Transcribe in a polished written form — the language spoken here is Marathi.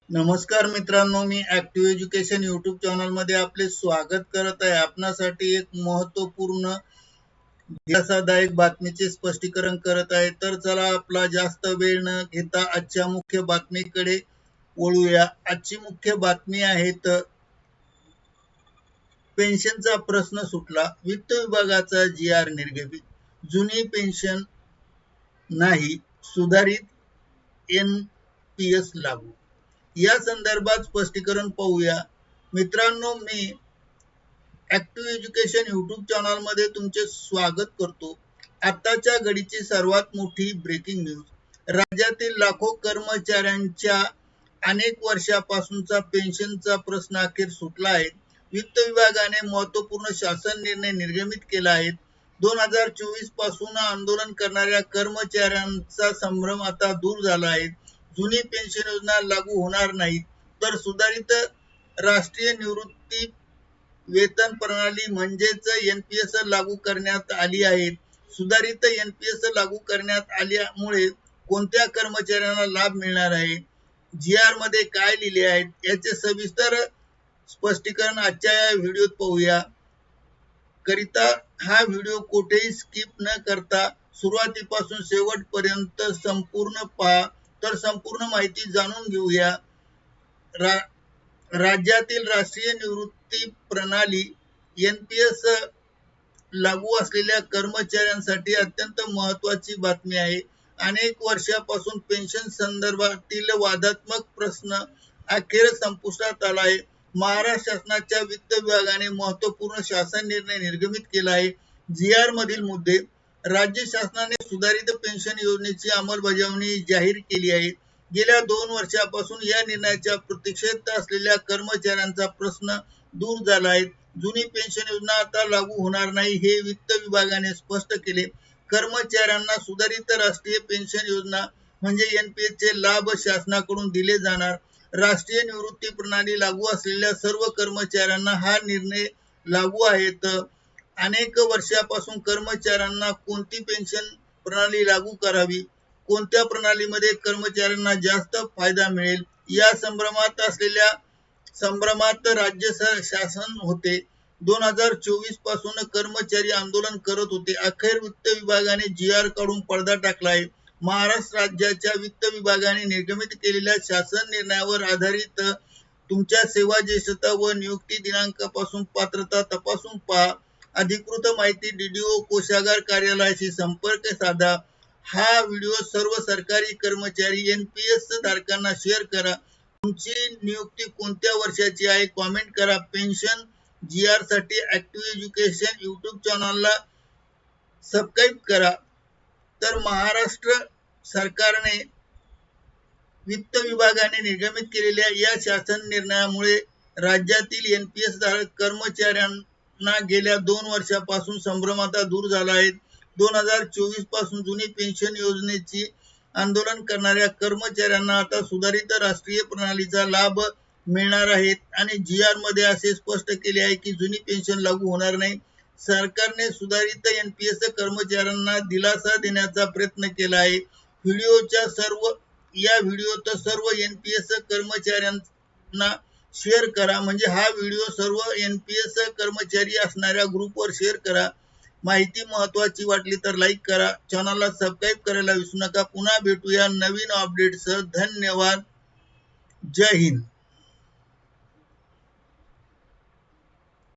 नमस्कार मित्रांनो, मी ऍक्टिव्ह एज्युकेशन यूट्यूब चॅनल मध्ये आपले स्वागत करत आहे. आपणासाठी एक महत्त्वपूर्ण दिलासादायक बातमीचे स्पष्टीकरण करत आहे. तर चला आपला जास्त वेळ न घेता आजच्या मुख्य बातमीकडे वळूया. आजची मुख्य बातमी आहे तर पेन्शनचा प्रश्न सुटला, वित्त विभागाचा GR निर्गमित, जुनी पेन्शन नाही, सुधारित NPS लागू. या संदर्भात स्पष्टीकरण पाहूया. मित्रांनो, मी ऍक्टिव्ह एज्युकेशन यूट्यूब चॅनल मध्ये तुमचे स्वागत करतो. आताच्या घडीची सर्वात मोठी ब्रेकिंग न्यूज. राज्यातील लाखो कर्मचाऱ्यांच्या अनेक वर्षापासूनचा पेन्शनचा प्रश्न अखेर सुटला आहे. वित्त विभागाने महत्त्वपूर्ण शासन निर्णय निर्गमित केला आहे. 2024 पासून आंदोलन करणाऱ्या कर्मचाऱ्यांचा संभ्रम आता दूर झाला आहे. जुनी पेन्शन योजना लागू होणार नाही, तर सुधारित राष्ट्रीय निवृत्ती वेतन प्रणाली म्हणजेच NPS लागू करण्यात आली आहे. सुधारित NPS लागू करण्यात आल्यामुळे कोणत्या कर्मचाऱ्यांना लाभ मिळणार आहे, GR मध्ये काय लिहिले आहे, याचे सविस्तर स्पष्टीकरण आजच्या या व्हिडिओत पाहूया. करिता हा व्हिडिओ कुठेही स्किप न करता सुरुवातीपासून शेवटपर्यंत संपूर्ण पहा. तर संपूर्ण माहिती जाणून घेऊया. राज्यातील राष्ट्रीय निवृत्ती प्रणाली NPS लागू असलेल्या कर्मचाऱ्यांसाठी अत्यंत महत्त्वाची बातमी आहे. अनेक वर्षापासून पेन्शन संदर्भातील वादात्मक प्रश्न अखेर संपुष्टात आला आहे. महाराष्ट्र शासनाच्या वित्त विभागाने महत्त्वपूर्ण शासन निर्णय निर्गमित केला आहे. GR मधील मुद्दे. राज्य शासनाने सुधारित पेन्शन योजनेची अंमलबजावणी जाहीर केली आहे. गेल्या 2 वर्षापासून या निर्णयाच्या प्रतीक्षेत असलेल्या कर्मचाऱ्यांचा प्रश्न दूर झाला आहे. जुनी पेन्शन योजना आता लागू होणार नाही, हे वित्त विभागाने स्पष्ट केले. कर्मचाऱ्यांना सुधारित राष्ट्रीय पेन्शन योजना म्हणजे NPS चे लाभ शासनाकडून दिले जाणार. राष्ट्रीय निवृत्ती प्रणाली लागू असलेल्या सर्व कर्मचाऱ्यांना हा निर्णय लागू आहे. अनेक वर्षापासून कर्मचाऱ्यांना कोणती पेन्शन प्रणाली लागू करावी, कोणत्या प्रणालीमध्ये कर्मचाऱ्यांना जास्त फायदा मिळेल, या संभ्रमात राज्य शासन होते. 2024 पासून कर्मचारी आंदोलन करत होते. अखेर वित्त विभागाने GR काढून पडदा टाकला आहे. महाराष्ट्र राज्याच्या वित्त विभागाने निर्गमित केलेल्या शासन निर्णयावर आधारित तुमच्या सेवा ज्येष्ठता व नियुक्ती दिनांकापासून पात्रता तपासून पहा. अधिकृत माहिती DDO कोषागार कार्यालयाशी संपर्क साधा. हा व्हिडिओ सर्व सरकारी कर्मचारी NPS धारकांना शेअर करा. तुमची नियुक्ती कोणत्या वर्षाची आहे कॉमेंट करा. पेन्शन GR साठी ऍक्टिव्ह एज्युकेशन यूट्यूब चॅनलला सबस्क्राईब करा. तर महाराष्ट्र सरकारने वित्त विभागाने निर्गमित केलेल्या या शासन निर्णयामुळे राज्यातील NPS धारक कर्मचाऱ्यांना गेल्या 2 वर्षापासून संभ्रम आता दूर झाला आहे. 2024 पासून जुनी पेन्शन योजनेची आंदोलन करणाऱ्या कर्मचाऱ्यांना आता सुधारित राष्ट्रीय प्रणालीचा लाभ मिळणार आहे आणि GR मध्ये असे स्पष्ट केले आहे की जुनी पेन्शन लागू होणार नाही. सरकारने सुधारित NPS कर्मचाऱ्यांना दिलासा देण्याचा प्रयत्न केला आहे. या व्हिडिओत सर्व NPS कर्मचाऱ्यांना शेअर करा. म्हणजे हा व्हिडिओ सर्व NPS कर्मचारी असणाऱ्या ग्रुपवर शेअर करा. माहिती महत्त्वाची वाटली तर लाईक करा, चॅनलला सबस्क्राईब करायला विसरू नका. पुन्हा भेटूया नवीन अपडेटसह. धन्यवाद. जय हिंद.